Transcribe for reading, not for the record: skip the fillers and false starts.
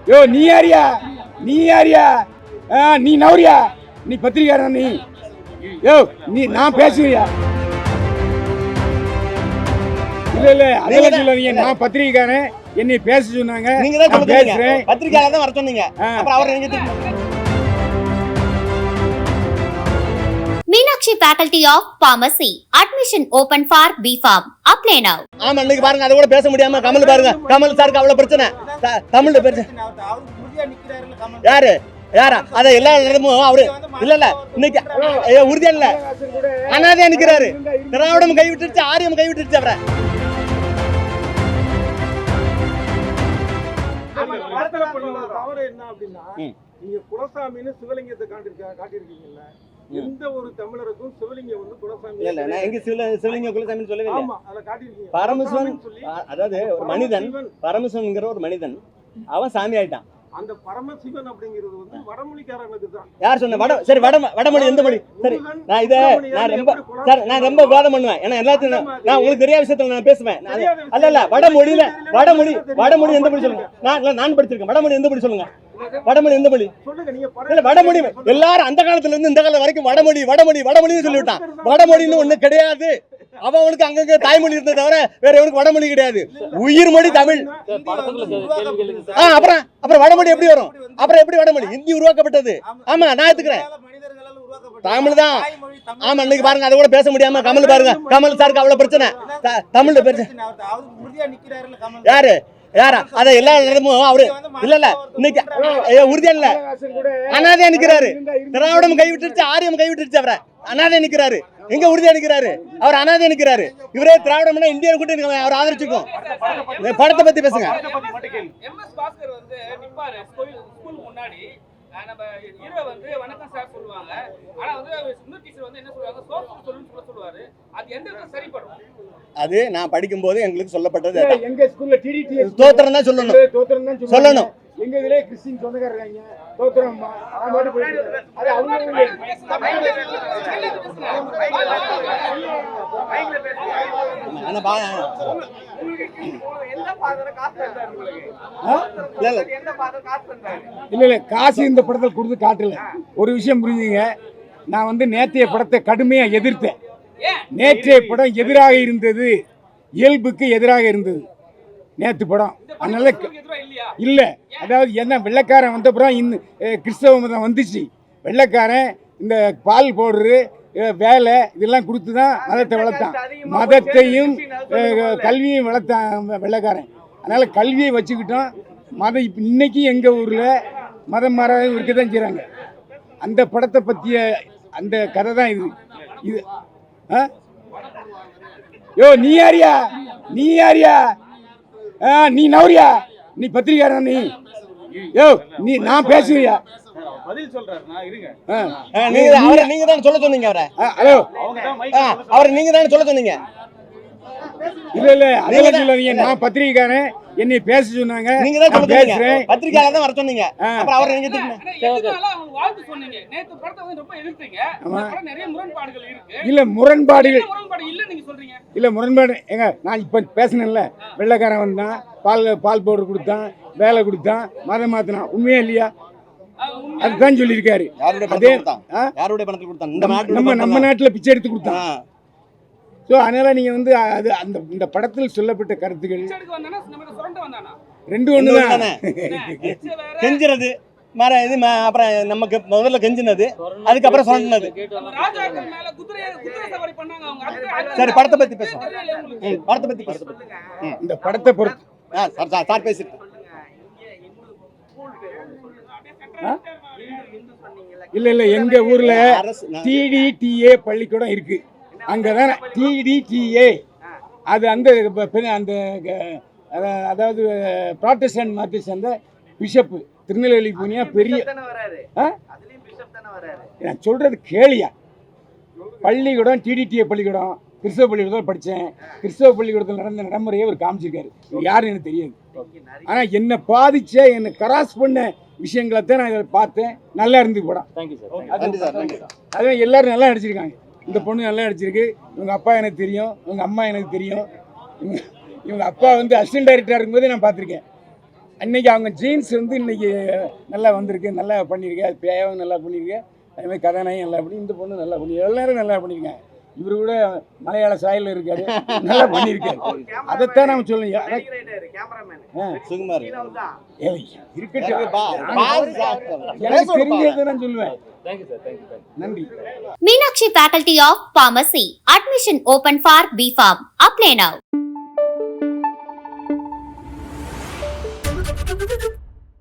யோ நீ யாரியா நீ நவரியா நீ பத்திரிக்காரன் நீ யோ நீ நான் பேசுவியா இல்ல அதெல்லாம் சொல்லாதீங்க நான் பத்திரிக்காரன் என்னை பேச சொன்னாங்க நீங்க தான் பேசுறேன் பத்திரிக்கையாளர் தான் வர சொன்னீங்க அப்புறம் அவர் எங்க Meenakshi Faculty of Pharmacy. Admission open for B.Pharm. Apply now. ஆமா இன்னைக்கு பாருங்க அதை கூட பேச முடியாம கமல் பாருங்க கமல் சாருக்கு அவ்வளவு பிரச்சனை தமிழ்ல பிரச்சனை யாரா அத எல்லா இடமும் அவரு இல்ல இன்னைக்கு உறுதியா இல்ல அனாதையா நிக்கிறாரு திராவிடம் கைவிட்டுருச்சு ஆரியம் கைவிட்டுருச்சு அவரை நீங்க குலசாமின்னு சிவலிங்கத்தை காட்டியிருக்கீங்கல்ல எந்த ஒரு தமிழருக்கும் சிவலிங்கம் வந்து குலசாமி இல்ல நான் எங்க சிவலிங்கம் குலசாமின்னு சொல்லவே இல்லை. ஆமா அத காட்டியிருக்கீங்க. பரமசிவன் அதாவது ஒரு மனிதன் பரமசிவன்ங்கிற ஒரு மனிதன் அவன் சாமி ஆயிட்டான். அந்த பரமசிவன் அப்படிங்கிறது வந்து வடமொழிக்காரங்களுக்கு தான். யார் சொன்ன சரி வடமொழி எந்த மொழி சரி நான் ரொம்ப விவாதம் பண்ணுவேன் ஏன்னா எல்லாத்தையும் நான் உங்களுக்கு தெரியாத விஷயத்துல நான் பேசுவேன் அல்ல வடமொழி எந்த மொழி சொல்லுங்க நான் படிச்சிருக்கேன் வடமொழி எந்த மொழி சொல்லுங்க வடமொழி எந்த மொழி வடமொழி எல்லாரும் அந்த காலத்துல இருந்து இந்த காலம் வரைக்கும் வடமொழின்னு சொல்லிவிட்டான் வடமொழின்னு ஒண்ணு கிடையாது அவனுக்கு அங்கங்க தாய்மொழி இருந்ததை தவிர வேற எவனுக்கு வடமொழி கிடையாது உயிர் மொழி தமிழ் அப்புறம் வடமொழி எப்படி வரும் அப்புறம் எப்படி வடமொழி இந்தி உருவாக்கப்பட்டது ஆமா நான் எடுத்துக்கிறேன் தமிழ் தான் ஆமா இன்னைக்கு பாருங்க அதை கூட பேச முடியாம கமல் பாருங்க கமல் சாருக்கு அவ்வளவு பிரச்சனை தமிழ்ல பிரச்சனை யாரா அத எல்லா இடமும் அவரு இல்ல இன்னைக்கு உறுதியா இல்ல அனாதையா நிக்கிறாரு திராவிடம் கைவிட்டுருச்சு ஆரியம் கைவிட்டுருச்சு அவரை அனாதையா நிக்கிறாரு எங்க உறுதியா நிக்கிறாரு அவர் அனாதையா நிக்கிறாரு இவரே திராவிடம்னா இந்தியா கூட்டி அவர் ஆதரிச்சுக்கும் படத்தை பத்தி பேசுங்க நம்ம ஹீரோ வந்து வணக்கம் சார் சொல்லுவாங்க ஆனா வந்து சுந்தர் டீச்சர் வந்து என்ன சொல்றாங்க சோப்பு சொல்லுன்னு சொல்லுவாரு அது எந்த விதத்துல சரிப்படும் அது நான் படிக்கும் போது எங்களுக்கு சொல்லப்பட்டது எங்க ஸ்கூல்ல டிடிடி தோத்திரம் தான் சொல்லணும் எங்க இதுல கிறிஸ்டின் சொந்தக்காரங்க தோத்திரம் ஆமாடி போயிட்டு அது அவங்க இல்ல காசு இந்த படத்தில் கொடுத்து காட்டல ஒரு விஷயம் புரிஞ்சுங்க நான் வந்து நேற்றைய படத்தை கடுமையா எதிர்த்தேன் நேற்றைய படம் எதிராக இருந்தது இயல்புக்கு எதிராக இருந்தது நேற்று படம் அதனால இல்ல அதாவது என்ன வெள்ளைக்காரன் வந்த அப்புறம் கிறிஸ்தவ மதம் வந்துச்சு வெள்ளைக்காரன் இந்த பால் பவுடரு வேலை இதெல்லாம் கொடுத்து தான் மதத்தை வளர்த்தான் மதத்தையும் கல்வியும் வளர்த்தான் வெள்ளைக்காரன் அதனால கல்வியை வச்சுக்கிட்டோம் மதம் இப்போ இன்னைக்கு எங்கள் ஊரில் மதம் மாறாத இருக்க தான் செய்கிறாங்க அந்த படத்தை பற்றிய அந்த கதை தான் இது யோ நீ யாரியா நீ நவரியா நீ பத்திரிக்காரன் நீ யோ நான் பேசுவியா பதில் சொல்றாருன்னா இருங்க நீங்க தான் சொல்ல சொன்னீங்க அவரை ஹலோ அவரை நீங்க தான் சொல்ல சொன்னீங்க இல்ல அதெல்லாம் சொல்லாதீங்க நான் பத்திரிக்கைக்காரன் என்னை பேச சொன்னாங்க நீங்க தான் பேசுறேன் பத்திரிக்கையாளர் தான் வர சொன்னீங்க அப்புறம் அவர் நீங்க வாழ்த்து சொன்னீங்க நேத்து படத்தை வந்து ரொம்ப எதிர்த்தீங்க நிறைய முரண்பாடுகள் இருக்கு இல்ல முரண்பாடு இல்ல நீங்க சொல்றீங்க இல்ல முரண்பாடு ஏங்க நான் இப்ப பேசினேன்ல வெள்ளைக்காரன் வந்தான் பால் பவுடர் கொடுத்தான் வேலை கொடுத்தான் மதம் மாத்தினான் உண்மையா இல்லையா அதுதான் சொல்லியிருக்காரு நம்ம நாட்டுல பிச்சை எடுத்து கொடுத்தான் ஸோ அதனால நீங்க வந்து அது அந்த இந்த படத்தில் சொல்லப்பட்ட கருத்துக்கள் ரெண்டு ஒன்று தானே கெஞ்சிறது இது அப்புறம் நமக்கு முதல்ல கெஞ்சினது அதுக்கப்புறம் சொன்னது சரி படத்தை பத்தி பேசுவோம் இந்த படத்தை பொறுத்து சார் பேசிருக்கேன் இல்ல எங்க ஊர்ல டிடிடிஏ பள்ளிக்கூடம் இருக்கு அங்கதான் டிடிடிஏ அது அந்த அதாவது ப்ராட்டஸ்டன்ட் மார்க்சிஸ்ட் சேர்ந்த பிஷப் திருநெல்வேலி போனியா பெரிய நான் சொல்றது கேளியா பள்ளிக்கூடம் டிடிடிஏ பள்ளிக்கூடம் கிறிஸ்தவ பள்ளிக்கூடத்தில் படித்தேன் கிறிஸ்தவ பள்ளிக்கூடத்தில் நடந்த நடைமுறையை அவர் காமிச்சிருக்காரு யாரும் எனக்கு தெரியாது ஆனால் என்னை பாதிச்ச என்னை கிராஸ் பண்ண விஷயங்களை தான் நான் இதை பார்த்தேன் நல்லா இருந்து படம் அதுவே எல்லாரும் நல்லா நடிச்சிருக்காங்க இந்த பொண்ணு நல்லா நடிச்சிருக்கு இவங்க அப்பா எனக்கு தெரியும் இவங்க அம்மா எனக்கு தெரியும் இவங்க அப்பா வந்து அசிஸ்டன்ட் டைரக்டராக இருக்கும்போது நான் பார்த்துருக்கேன் இன்னைக்கு அவங்க ஜீன்ஸ் வந்து இன்னைக்கு நல்லா வந்திருக்கு, நல்லா பண்ணியிருக்கு, அது பேயாவும் நல்லா பண்ணியிருக்கு, அதேமாதிரி கதாநாயகம் நல்லா பண்ணி, இந்த பொண்ணு நல்லா பண்ணி, எல்லாரும் நல்லா பண்ணியிருக்காங்க. இவரு கூட மலையாள சாயலில் இருக்காரு, நல்லா பண்ணியிருக்காரு. அதைத்தான் நம்ம சொல்லுங்க. சுகுமார் இருக்கட்டும், எனக்கு தெரிஞ்சதை நான் சொல்லுவேன். நன்றி. Meenakshi Faculty of Pharmacy. Admission open for B.Pharm. Apply now.